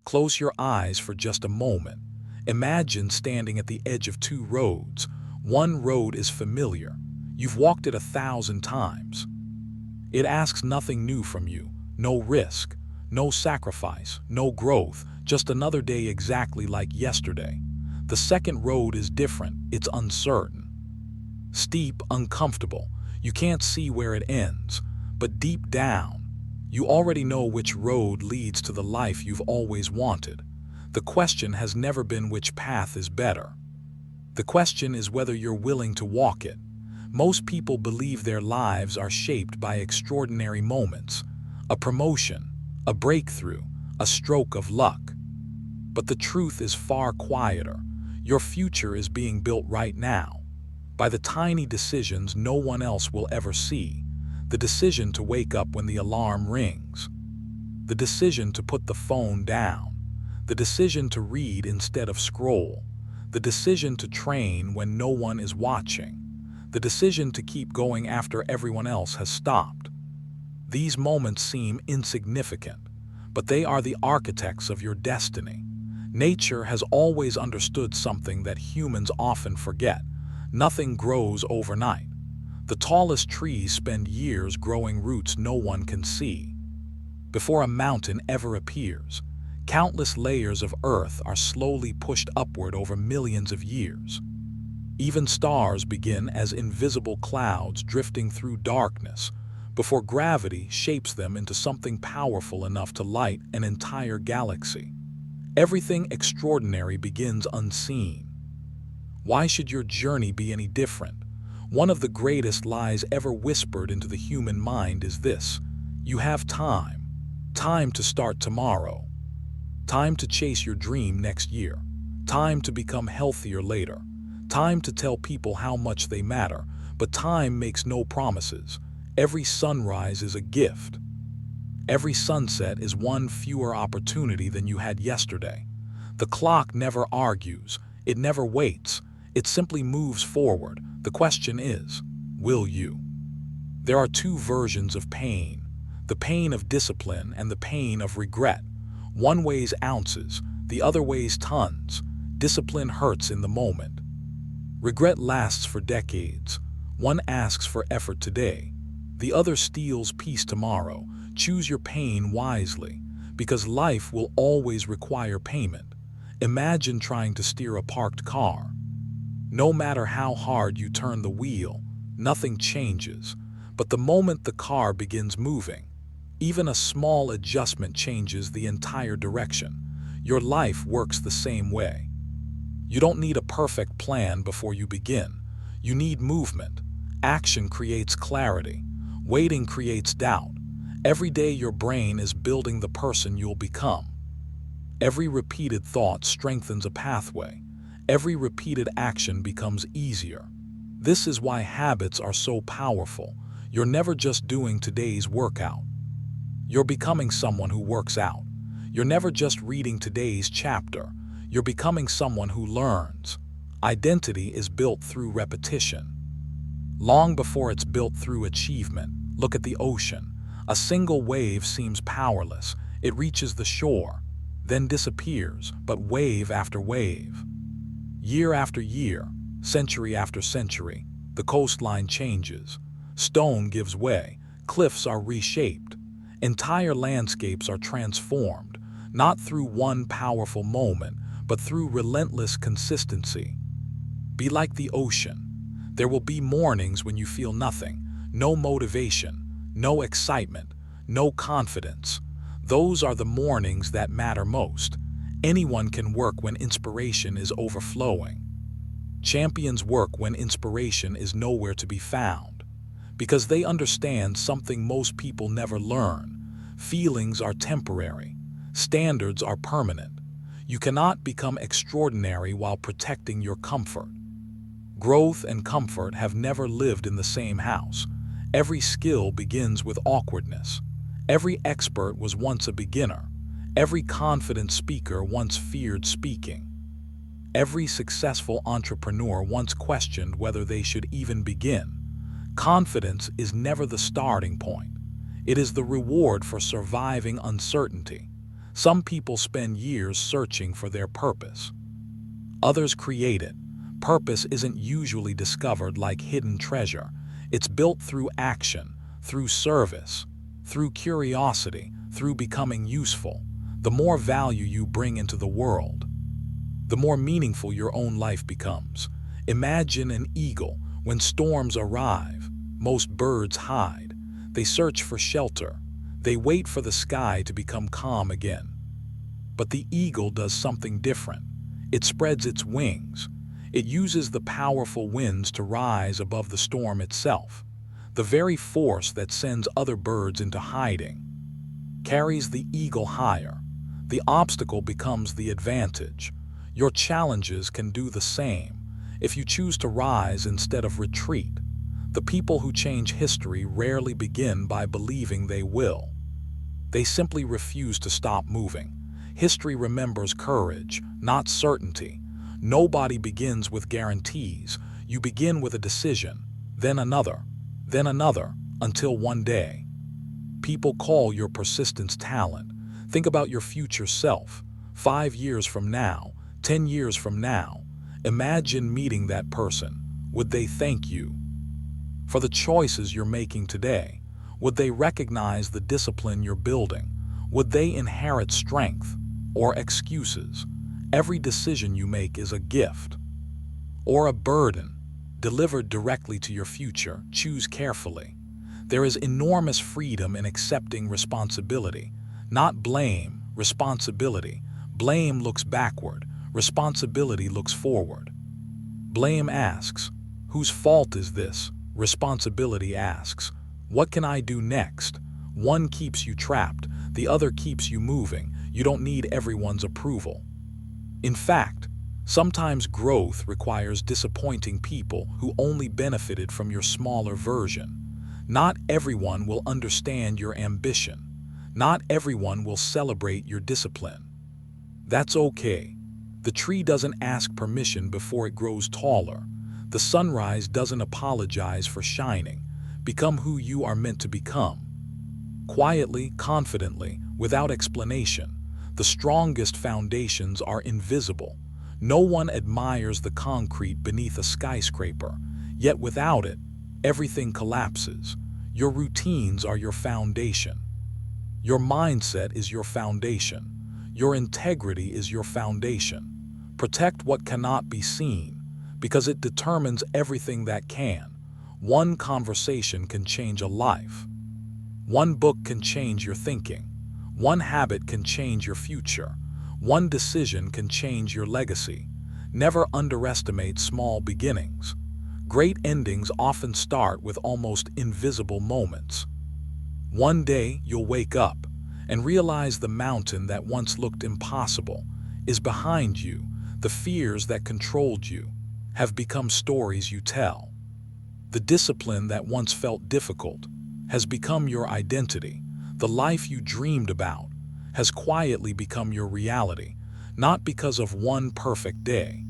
Close your eyes for just a moment. Imagine standing at the edge of two roads. One road is familiar. You've walked it 1,000 times. It asks nothing new from you. No risk, no sacrifice, no growth, just another day exactly like yesterday. The second road is different. It's uncertain. Steep, uncomfortable. You can't see where it ends. But deep down, you already know which road leads to the life you've always wanted. The question has never been which path is better. The question is whether you're willing to walk it. Most people believe their lives are shaped by extraordinary moments. A promotion, a breakthrough, a stroke of luck. But the truth is far quieter. Your future is being built right now, by the tiny decisions no one else will ever see. The decision to wake up when the alarm rings. The decision to put the phone down. The decision to read instead of scroll. The decision to train when no one is watching. The decision to keep going after everyone else has stopped. These moments seem insignificant, but they are the architects of your destiny. Nature has always understood something that humans often forget. Nothing grows overnight. The tallest trees spend years growing roots no one can see. Before a mountain ever appears, countless layers of earth are slowly pushed upward over millions of years. Even stars begin as invisible clouds drifting through darkness before gravity shapes them into something powerful enough to light an entire galaxy. Everything extraordinary begins unseen. Why should your journey be any different? One of the greatest lies ever whispered into the human mind is this: you have time. Time to start tomorrow. Time to chase your dream next year. Time to become healthier later. Time to tell people how much they matter. But time makes no promises. Every sunrise is a gift. Every sunset is one fewer opportunity than you had yesterday. The clock never argues. It never waits. It simply moves forward. The question is, will you? There are two versions of pain: the pain of discipline and the pain of regret. One weighs ounces, the other weighs tons. Discipline hurts in the moment. Regret lasts for decades. One asks for effort today. The other steals peace tomorrow. Choose your pain wisely, because life will always require payment. Imagine trying to steer a parked car. No matter how hard you turn the wheel, nothing changes. But the moment the car begins moving, even a small adjustment changes the entire direction. Your life works the same way. You don't need a perfect plan before you begin. You need movement. Action creates clarity. Waiting creates doubt. Every day your brain is building the person you'll become. Every repeated thought strengthens a pathway. Every repeated action becomes easier. This is why habits are so powerful. You're never just doing today's workout. You're becoming someone who works out. You're never just reading today's chapter. You're becoming someone who learns. Identity is built through repetition. Long before it's built through achievement, look at the ocean. A single wave seems powerless. It reaches the shore, then disappears, but wave after wave. Year after year, century after century, the coastline changes. Stone gives way. Cliffs are reshaped. Entire landscapes are transformed, not through one powerful moment, but through relentless consistency. Be like the ocean. There will be mornings when you feel nothing, no motivation, no excitement, no confidence. Those are the mornings that matter most. Anyone can work when inspiration is overflowing. Champions work when inspiration is nowhere to be found, because they understand something most people never learn. Feelings are temporary. Standards are permanent. You cannot become extraordinary while protecting your comfort. Growth and comfort have never lived in the same house. Every skill begins with awkwardness. Every expert was once a beginner. Every confident speaker once feared speaking. Every successful entrepreneur once questioned whether they should even begin. Confidence is never the starting point. It is the reward for surviving uncertainty. Some people spend years searching for their purpose. Others create it. Purpose isn't usually discovered like hidden treasure. It's built through action, through service, through curiosity, through becoming useful. The more value you bring into the world, the more meaningful your own life becomes. Imagine an eagle. When storms arrive, most birds hide. They search for shelter. They wait for the sky to become calm again. But the eagle does something different. It spreads its wings. It uses the powerful winds to rise above the storm itself. The very force that sends other birds into hiding carries the eagle higher. The obstacle becomes the advantage. Your challenges can do the same if you choose to rise instead of retreat. The people who change history rarely begin by believing they will. They simply refuse to stop moving. History remembers courage, not certainty. Nobody begins with guarantees. You begin with a decision, then another, until one day. People call your persistence talent. Think about your future self. 5 years from now, 10 years from now. Imagine meeting that person. Would they thank you for the choices you're making today? Would they recognize the discipline you're building? Would they inherit strength or excuses? Every decision you make is a gift or a burden delivered directly to your future. Choose carefully. There is enormous freedom in accepting responsibility, not blame. Responsibility. Blame looks backward. Responsibility looks forward. Blame asks, whose fault is this? Responsibility asks, what can I do next? One keeps you trapped, the other keeps you moving. You don't need everyone's approval. In fact, sometimes growth requires disappointing people who only benefited from your smaller version. Not everyone will understand your ambition. Not everyone will celebrate your discipline. That's okay. The tree doesn't ask permission before it grows taller. The sunrise doesn't apologize for shining. Become who you are meant to become. Quietly, confidently, without explanation. The strongest foundations are invisible. No one admires the concrete beneath a skyscraper, yet without it, everything collapses. Your routines are your foundation. Your mindset is your foundation. Your integrity is your foundation. Protect what cannot be seen, because it determines everything that can. One conversation can change a life. One book can change your thinking. One habit can change your future. One decision can change your legacy. Never underestimate small beginnings. Great endings often start with almost invisible moments. One day you'll wake up and realize the mountain that once looked impossible is behind you. The fears that controlled you have become stories you tell. The discipline that once felt difficult has become your identity. The life you dreamed about has quietly become your reality, not because of one perfect day,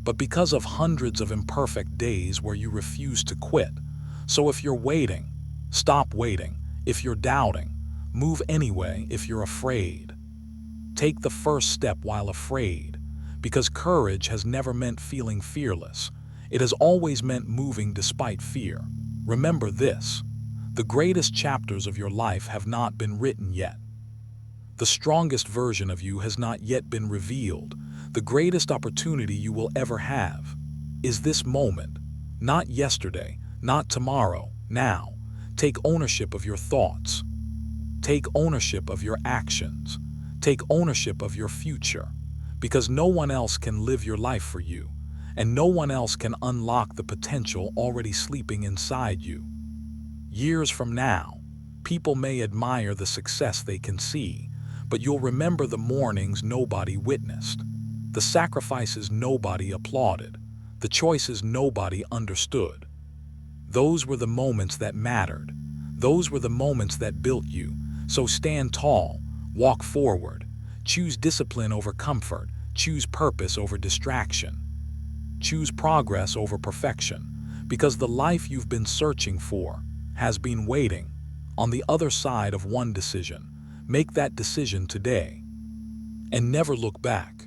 but because of hundreds of imperfect days where you refuse to quit. So if you're waiting, stop waiting. If you're doubting, move anyway. If you're afraid, take the first step while afraid, because courage has never meant feeling fearless. It has always meant moving despite fear. Remember this: the greatest chapters of your life have not been written yet. The strongest version of you has not yet been revealed. The greatest opportunity you will ever have is this moment, not yesterday, not tomorrow, now. Take ownership of your thoughts. Take ownership of your actions. Take ownership of your future, because no one else can live your life for you, and no one else can unlock the potential already sleeping inside you. Years from now, people may admire the success they can see, but you'll remember the mornings nobody witnessed, the sacrifices nobody applauded, the choices nobody understood. Those were the moments that mattered. Those were the moments that built you. So stand tall, walk forward, choose discipline over comfort, choose purpose over distraction, choose progress over perfection, because the life you've been searching for has been waiting on the other side of one decision. Make that decision today. and never look back.